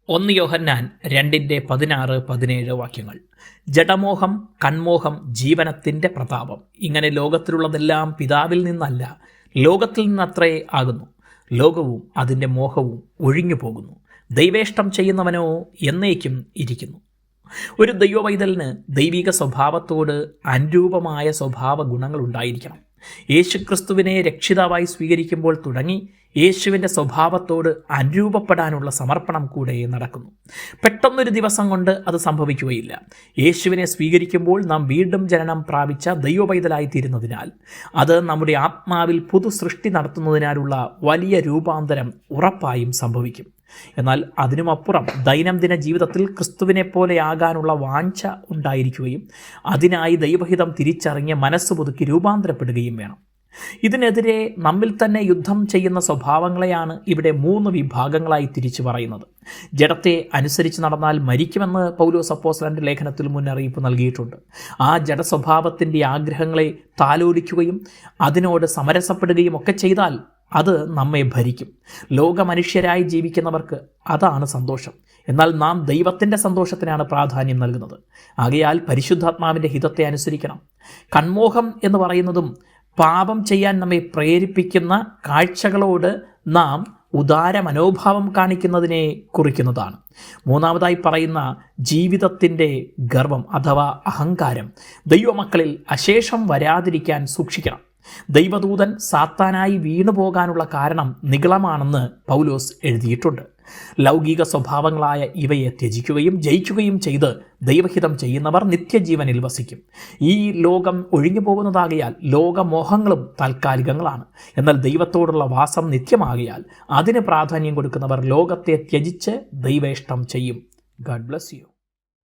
1 യോഹന്നാൻ 2:16-17 വാക്യങ്ങൾ. ജഡമോഹം, കൺമോഹം, ജീവനത്തിൻ്റെ പ്രതാപം. ഇങ്ങനെ ലോകത്തിലുള്ളതെല്ലാം പിതാവിൽ നിന്നല്ല, ലോകത്തിൽ നിന്നത്രേ ആകുന്നു. ലോകവും അതിൻ്റെ മോഹവും ഒഴിഞ്ഞു പോകുന്നു. ദൈവേഷ്ടം ചെയ്യുന്നവനോ എന്നേക്കും ഇരിക്കുന്നു. ഒരു ദൈവവൈതലിന് ദൈവിക സ്വഭാവത്തോട് അനുരൂപമായ സ്വഭാവ ഗുണങ്ങൾ ഉണ്ടായിരിക്കണം. യേശുക്രിസ്തുവിനെ രക്ഷിതാവായി സ്വീകരിക്കുമ്പോൾ തുടങ്ങി യേശുവിൻ്റെ സ്വഭാവത്തോട് അനുരൂപപ്പെടാനുള്ള സമർപ്പണം കൂടെ നടക്കുന്നു. പെട്ടെന്നൊരു ദിവസം കൊണ്ട് അത് സംഭവിക്കുകയില്ല. യേശുവിനെ സ്വീകരിക്കുമ്പോൾ നാം വീണ്ടും ജനനം പ്രാപിച്ച ദൈവപൈതലായിത്തീരുന്നതിനാൽ അത് നമ്മുടെ ആത്മാവിൽ പുതു സൃഷ്ടി നടത്തുന്നതിനാലുള്ള വലിയ രൂപാന്തരം ഉറപ്പായും സംഭവിക്കും. എന്നാൽ അതിനുമപ്പുറം ദൈനംദിന ജീവിതത്തിൽ ക്രിസ്തുവിനെ പോലെയാകാനുള്ള വാഞ്ച ഉണ്ടായിരിക്കുകയും അതിനായി ദൈവഹിതം തിരിച്ചറിഞ്ഞ് മനസ്സ് പുതുക്കി രൂപാന്തരപ്പെടുകയും വേണം. ഇതിനെതിരെ നമ്മിൽ തന്നെ യുദ്ധം ചെയ്യുന്ന സ്വഭാവങ്ങളെയാണ് ഇവിടെ 3 വിഭാഗങ്ങളായി തിരിച്ചു പറയുന്നത്. ജഡത്തെ അനുസരിച്ച് നടന്നാൽ മരിക്കുമെന്ന് പൗലോസ് അപ്പോസ്തലന്റെ ലേഖനത്തിൽ മുന്നറിയിപ്പ് നൽകിയിട്ടുണ്ട്. ആ ജഡസ്വഭാവത്തിൻ്റെ ആഗ്രഹങ്ങളെ താലോലിക്കുകയും അതിനോട് സമരസപ്പെടുകയും ഒക്കെ ചെയ്താൽ അത് നമ്മെ ഭരിക്കും. ലോകമനുഷ്യരായി ജീവിക്കുന്നവർക്ക് അതാണ് സന്തോഷം. എന്നാൽ നാം ദൈവത്തിൻ്റെ സന്തോഷത്തിനാണ് പ്രാധാന്യം നൽകുന്നത്. ആകയാൽ പരിശുദ്ധാത്മാവിൻ്റെ ഹിതത്തെ അനുസരിക്കണം. കൺമോഹം എന്ന് പറയുന്നതും പാപം ചെയ്യാൻ നമ്മെ പ്രേരിപ്പിക്കുന്ന കാഴ്ചകളോട് നാം ഉദാര മനോഭാവം കാണിക്കുന്നതിനെ കുറിക്കുന്നതാണ്. മൂന്നാമതായി പറയുന്ന ജീവിതത്തിൻ്റെ ഗർവം അഥവാ അഹങ്കാരം ദൈവമക്കളിൽ അശേഷം വരാതിരിക്കാൻ സൂക്ഷിക്കണം. ദൈവദൂതൻ സാത്താനായി വീണുപോകാനുള്ള കാരണം നിഗളമാണെന്ന് പൗലോസ് എഴുതിയിട്ടുണ്ട്. ലൗകിക സ്വഭാവങ്ങളായ ഇവയെ ത്യജിക്കുകയും ജയിക്കുകയും ചെയ്ത് ദൈവഹിതം ചെയ്യുന്നവർ നിത്യജീവനിൽ വസിക്കും. ഈ ലോകം ഒഴിഞ്ഞു പോകുന്നതാകയാൽ ലോകമോഹങ്ങളും താൽക്കാലികങ്ങളാണ്. എന്നാൽ ദൈവത്തോടുള്ള വാസം നിത്യമാകയാൽ അതിന് പ്രാധാന്യം കൊടുക്കുന്നവർ ലോകത്തെ ത്യജിച്ച് ദൈവേഷ്ടം ചെയ്യും. God bless you.